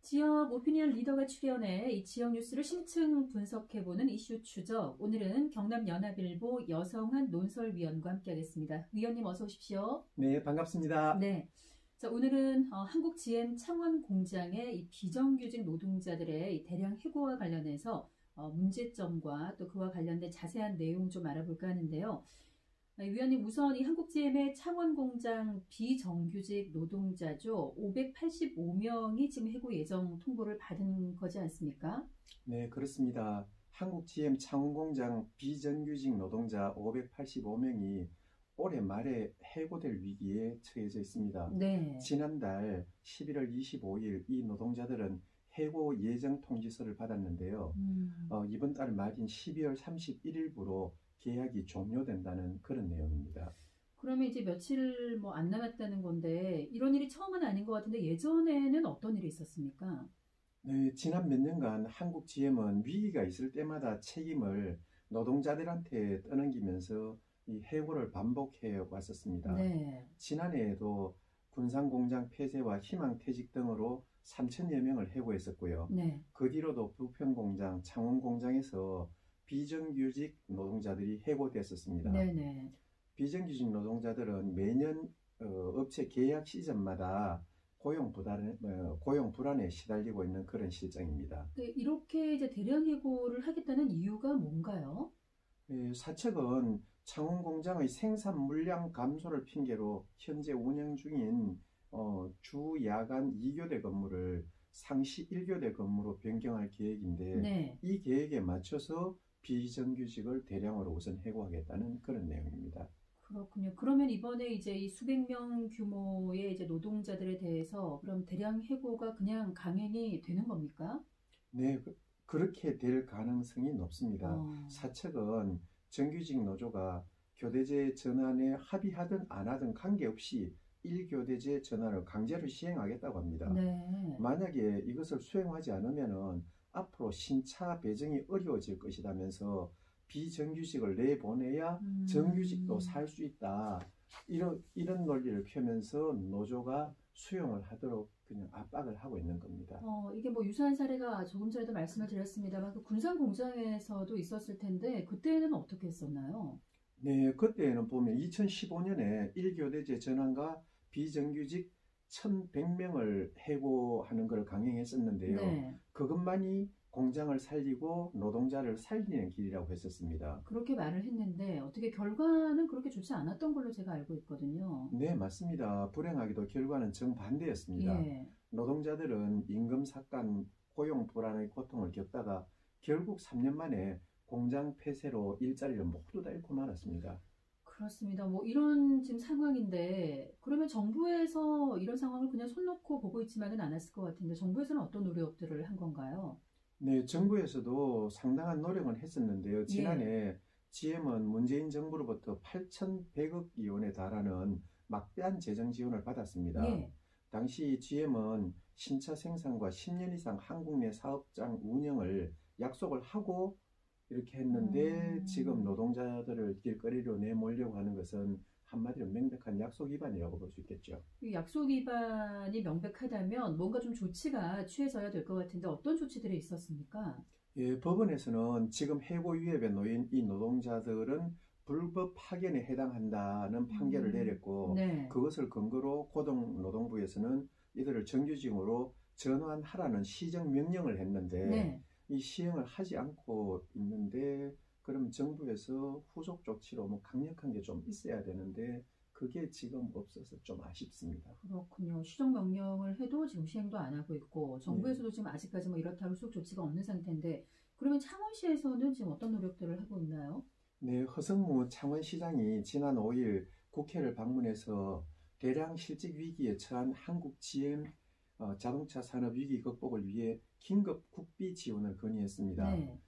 지역 오피니언 리더가 출연해 이 지역 뉴스를 심층 분석해보는 이슈 추적. 오늘은 경남연합일보 여성한 논설위원과 함께하겠습니다. 위원님 어서 오십시오. 네, 반갑습니다. 네. 자, 오늘은 한국 GM 창원 공장의 이 비정규직 노동자들의 이 대량 해고와 관련해서 문제점과 또 그와 관련된 자세한 내용 좀 알아볼까 하는데요. 위원님, 우선 이 한국 GM의 창원 공장 비정규직 노동자죠. 585명이 지금 해고 예정 통보를 받은 거지 않습니까? 네, 그렇습니다. 한국 GM 창원 공장 비정규직 노동자 585명이 올해 말에 해고될 위기에 처해져 있습니다. 네. 지난달 11월 25일 이 노동자들은 해고 예정 통지서를 받았는데요. 이번 달 말인 12월 31일부로 계약이 종료된다는 그런 내용입니다. 그러면 이제 며칠 안 남았다는 건데 이런 일이 처음은 아닌 것 같은데 예전에는 어떤 일이 있었습니까? 네, 지난 몇 년간 한국 GM은 위기가 있을 때마다 책임을 노동자들한테 떠넘기면서 이 해고를 반복해 왔었습니다. 네. 지난해에도 군산공장 폐쇄와 희망퇴직 등으로 3천여 명을 해고했었고요. 네. 그 뒤로도 부평공장, 창원공장에서 비정규직 노동자들이 해고됐었습니다. 네네. 비정규직 노동자들은 매년 업체 계약 시점마다 고용 불안에 시달리고 있는 그런 실정입니다. 네, 이렇게 이제 대량 해고를 하겠다는 이유가 뭔가요? 사측은 창원 공장의 생산 물량 감소를 핑계로 현재 운영 중인 주 야간 2교대 근무를 상시 1교대 근무로 변경할 계획인데 네. 이 계획에 맞춰서 비정규직을 대량으로 우선 해고하겠다는 그런 내용입니다. 그렇군요. 그러면 이번에 이제 이 수백 명 규모의 이제 노동자들에 대해서 그럼 대량 해고가 그냥 강행이 되는 겁니까? 네, 그렇게 될 가능성이 높습니다. 사측은 정규직 노조가 교대제 전환에 합의하든 안 하든 관계없이 1교대제 전환을 강제로 시행하겠다고 합니다. 네. 만약에 이것을 수행하지 않으면은 앞으로 신차 배정이 어려워질 것이라면서 비정규직을 내보내야 정규직도 살 수 있다. 이런 논리를 펴면서 노조가 수용을 하도록 그냥 압박을 하고 있는 겁니다. 이게 유사한 사례가 조금 전에도 말씀을 드렸습니다만 그 군산 공장에서도 있었을 텐데 그때는 어떻게 했었나요? 네, 그때는 보면 2015년에 1교대제 전환과 비정규직 1,100명을 해고하는 걸 강행했었는데요. 네. 그것만이 공장을 살리고 노동자를 살리는 길이라고 했었습니다. 그렇게 말을 했는데 어떻게 결과는 그렇게 좋지 않았던 걸로 제가 알고 있거든요. 네, 맞습니다. 불행하게도 결과는 정반대였습니다. 예. 노동자들은 임금 삭감, 고용 불안의 고통을 겪다가 결국 3년 만에 공장 폐쇄로 일자리를 모두 다 잃고 말았습니다. 그렇습니다. 이런 지금 상황인데 그러면 정부에서 이런 상황을 그냥 손 놓고 보고 있지만은 않았을 것 같은데 정부에서는 어떤 노력들을 한 건가요? 네, 정부에서도 상당한 노력은 했었는데요. 지난해 GM은 문재인 정부로부터 8,100억 원에 달하는 막대한 재정 지원을 받았습니다. 예. 당시 GM은 신차 생산과 10년 이상 한국 내 사업장 운영을 약속을 하고 이렇게 했는데 지금 노동자들을 길거리로 내몰려고 하는 것은 한마디로 명백한 약속 위반이라고 볼 수 있겠죠. 이 약속 위반이 명백하다면 뭔가 좀 조치가 취해져야 될 것 같은데 어떤 조치들이 있었습니까? 예, 법원에서는 지금 해고 위협에 놓인 이 노동자들은 불법 파견에 해당한다는 판결을 내렸고 네. 그것을 근거로 고등노동부에서는 이들을 정규직으로 전환하라는 시정 명령을 했는데 네. 이 시행을 하지 않고 있는데 그럼 정부에서 후속 조치로 강력한 게 좀 있어야 되는데 그게 지금 없어서 좀 아쉽습니다. 그렇군요. 시정 명령을 해도 지금 시행도 안 하고 있고 정부에서도 지금 아직까지 이렇다 후속 조치가 없는 상태인데 그러면 창원시에서는 지금 어떤 노력들을 하고 있나요? 네, 허성무 창원시장이 지난 5일 국회를 방문해서 대량 실직 위기에 처한 한국 GM 자동차 산업 위기 극복을 위해 긴급 국비 지원을 건의했습니다. 네.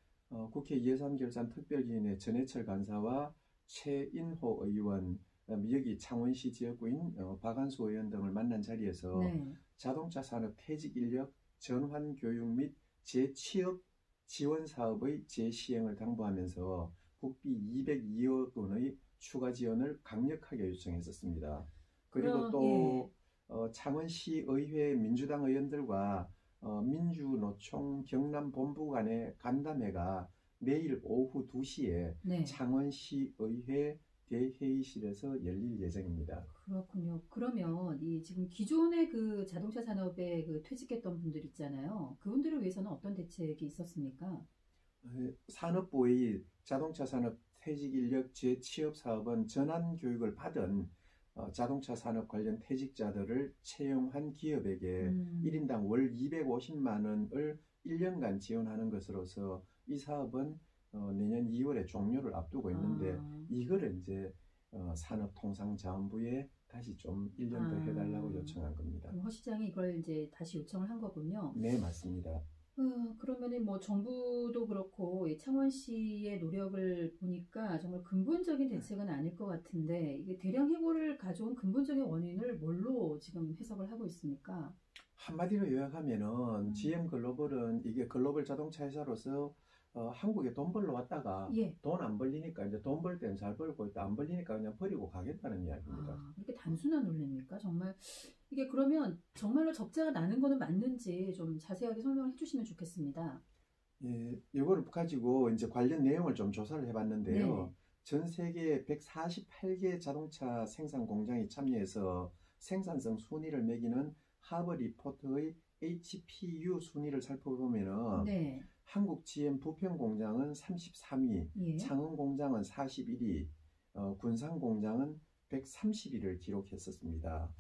국회 예산결산특별위원회 전해철 간사와 최인호 의원, 여기 창원시 지역구인 박한수 의원 등을 만난 자리에서 자동차 산업 퇴직 인력 전환 교육 및 재취업 지원 사업의 재시행을 당부하면서 국비 202억 원의 추가 지원을 강력하게 요청했었습니다. 그리고 또 창원시 의회 민주당 의원들과 민주노총 경남본부 간의 간담회가 내일 오후 2시에 네. 창원시의회 대회의실에서 열릴 예정입니다. 그렇군요. 그러면 이 지금 기존의 그 자동차 산업에 그 퇴직했던 분들 있잖아요. 그분들을 위해서는 어떤 대책이 있었습니까? 산업부의 자동차 산업 퇴직 인력 재취업 사업은 전환 교육을 받은 자동차 산업 관련 퇴직자들을 채용한 기업에게 1인당 월 250만 원을 1년간 지원하는 것으로서 이 사업은 내년 2월에 종료를 앞두고 있는데 이거를 이제 산업통상자원부에 다시 좀 1년 더 해달라고 요청한 겁니다. 그럼 허 시장이 이걸 이제 다시 요청을 한 거군요. 네, 맞습니다. 그러면은 뭐 정부도 그렇고 이 창원시의 노력을 보니까 정말 근본적인 대책은 아닐 것 같은데 이게 대량 해고를 가져온 근본적인 원인을 뭘로 지금 해석을 하고 있습니까? 한마디로 요약하면은 GM 글로벌은 이게 글로벌 자동차 회사로서 한국에 돈 벌러 왔다가 예. 돈 안 벌리니까 이제 돈 벌 때는 잘 벌고 있다 안 벌리니까 그냥 버리고 가겠다는 이야기입니다. 그렇게 단순한 논리입니까? 정말 이게 그러면 정말로 적자가 나는 거는 맞는지 좀 자세하게 설명을 해주시면 좋겠습니다. 예, 이걸 가지고 이제 관련 내용을 좀 조사를 해봤는데요. 네. 전 세계 148개 자동차 생산 공장이 참여해서 생산성 순위를 매기는 하버 리포트의 HPU 순위를 살펴보면은 네. 한국 GM 부평 공장은 33위, 예. 창원 공장은 41위, 군산 공장은 130위를 기록했었습니다.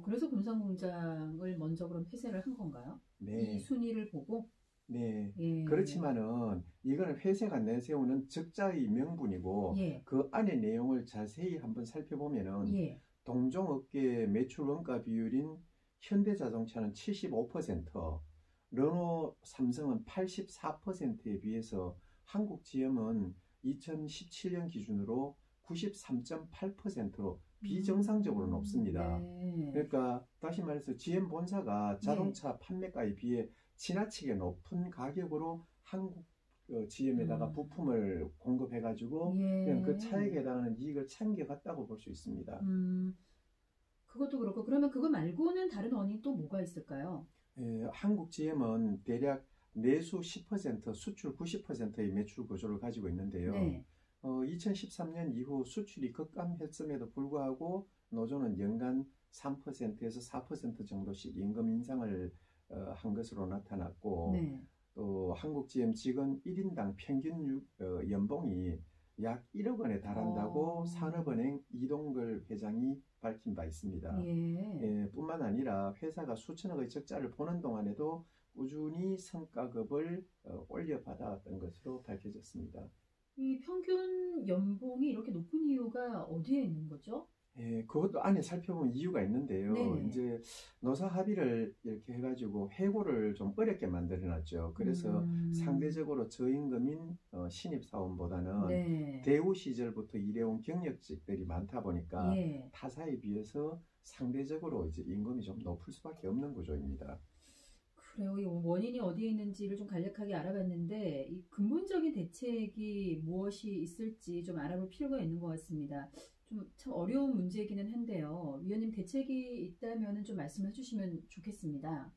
그래서 군산 공장을 먼저 그럼 폐쇄를 한 건가요? 네. 이 순위를 보고? 네. 예. 그렇지만은 이거는 회사가 내세우는 적자의 명분이고 예. 그 안의 내용을 자세히 한번 살펴보면은 예. 동종업계 매출 원가 비율인 현대자동차는 75%, 르노, 삼성은 84%에 비해서 한국 GM은 2017년 기준으로 93.8%로 비정상적으로 높습니다. 네. 그러니까 다시 말해서 GM 본사가 자동차 판매가에 비해 지나치게 높은 가격으로 한국 GM에다가 부품을 공급해가지고 그냥 그 차액에 해당하는 이익을 챙겨갔다고 볼 수 있습니다. 그것도 그렇고 그러면 그거 말고는 다른 원인 또 뭐가 있을까요? 한국 GM은 대략 내수 10%, 수출 90%의 매출 구조를 가지고 있는데요. 네. 2013년 이후 수출이 급감했음에도 불구하고 노조는 연간 3%에서 4% 정도씩 임금 인상을 한 것으로 나타났고 네. 또 한국 GM 직원 1인당 평균 연봉이 약 1억 원에 달한다고 산업은행 이동걸 회장이 밝힌 바 있습니다. 뿐만 아니라 회사가 수천억의 적자를 보는 동안에도 꾸준히 성과급을 올려받아왔던 것으로 밝혀졌습니다. 이 평균 연봉이 이렇게 높은 이유가 어디에 있는 거죠? 그것도 안에 살펴보면 이유가 있는데요. 네네. 이제 노사 합의를 이렇게 해가지고 해고를 좀 어렵게 만들어놨죠. 그래서 상대적으로 저임금인 신입사원보다는 네. 대우 시절부터 일해온 경력직들이 많다 보니까 타사에 비해서 상대적으로 이제 임금이 좀 높을 수밖에 없는 구조입니다. 그래요. 이 원인이 어디에 있는지를 좀 간략하게 알아봤는데 이 근본적인 대책이 무엇이 있을지 좀 알아볼 필요가 있는 것 같습니다. 좀 참 어려운 문제이기는 한데요. 위원님 대책이 있다면 좀 말씀해 주시면 좋겠습니다.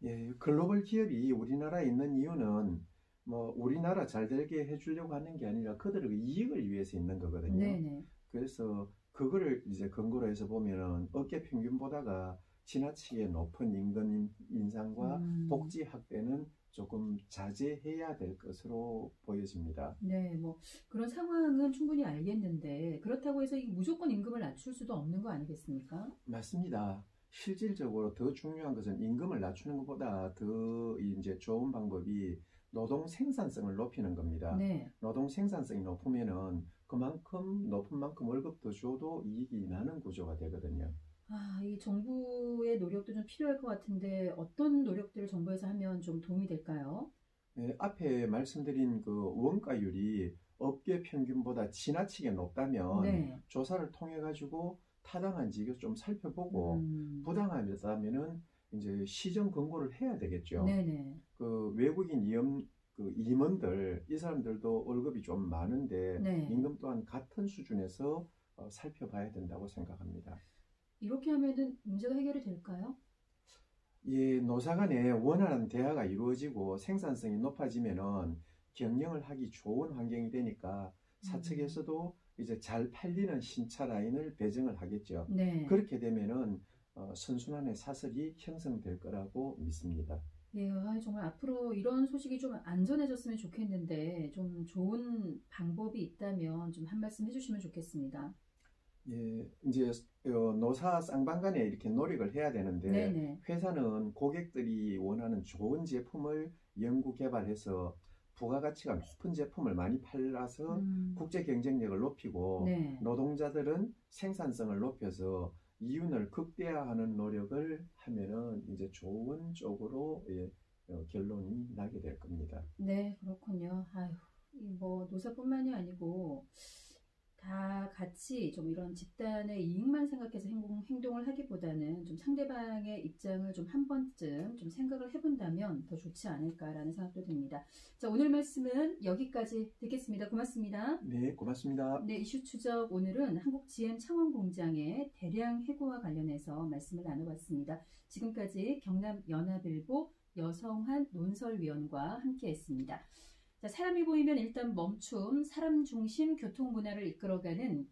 예, 글로벌 기업이 우리나라에 있는 이유는 뭐 우리나라 잘 되게 해주려고 하는 게 아니라 그들의 이익을 위해서 있는 거거든요. 네네. 그래서 그거를 이제 근거로 해서 보면은 업계 평균보다가 지나치게 높은 임금 인상과 복지 확대는 조금 자제해야 될 것으로 보여집니다. 네, 뭐 그런 상황은 충분히 알겠는데 그렇다고 해서 무조건 임금을 낮출 수도 없는 거 아니겠습니까? 맞습니다. 실질적으로 더 중요한 것은 임금을 낮추는 것보다 더 이제 좋은 방법이 노동 생산성을 높이는 겁니다. 네. 노동 생산성이 높으면은 그만큼 높은 만큼 월급도 줘도 이익이 나는 구조가 되거든요. 이 정부의 노력도 좀 필요할 것 같은데 어떤 노력들을 정부에서 하면 좀 도움이 될까요? 네, 앞에 말씀드린 그 원가율이 업계 평균보다 지나치게 높다면 조사를 통해 가지고 타당한지 좀 살펴보고 부당하다면은 이제 시정 권고를 해야 되겠죠. 네네. 그 외국인 임원들 이 사람들도 월급이 좀 많은데 임금 또한 같은 수준에서 살펴봐야 된다고 생각합니다. 이렇게 하면은 문제가 해결이 될까요? 이 노사 간에 원활한 대화가 이루어지고 생산성이 높아지면은 경영을 하기 좋은 환경이 되니까 사측에서도 이제 잘 팔리는 신차 라인을 배정을 하겠죠. 네. 그렇게 되면은 선순환의 사슬이 형성될 거라고 믿습니다. 네, 정말 앞으로 이런 소식이 좀 안전해졌으면 좋겠는데 좀 좋은 방법이 있다면 좀 한 말씀 해주시면 좋겠습니다. 예, 이제 노사 쌍방 간에 이렇게 노력을 해야 되는데 네네. 회사는 고객들이 원하는 좋은 제품을 연구 개발해서 부가가치가 높은 제품을 많이 팔아서 국제 경쟁력을 높이고 네. 노동자들은 생산성을 높여서 이윤을 극대화하는 노력을 하면은 이제 좋은 쪽으로 결론이 나게 될 겁니다. 네, 그렇군요. 아유, 뭐 노사뿐만이 아니고 다 같이 좀 이런 집단의 이익만 생각해서 행동을 하기보다는 좀 상대방의 입장을 좀 한 번쯤 좀 생각을 해본다면 더 좋지 않을까라는 생각도 듭니다. 자, 오늘 말씀은 여기까지 듣겠습니다. 고맙습니다. 네, 고맙습니다. 네, 이슈 추적 오늘은 한국 GM 창원 공장의 대량 해고와 관련해서 말씀을 나눠봤습니다. 지금까지 경남 연합일보 여성한 논설위원과 함께했습니다. 자, 사람이 보이면 일단 멈춤, 사람 중심 교통 문화를 이끌어가는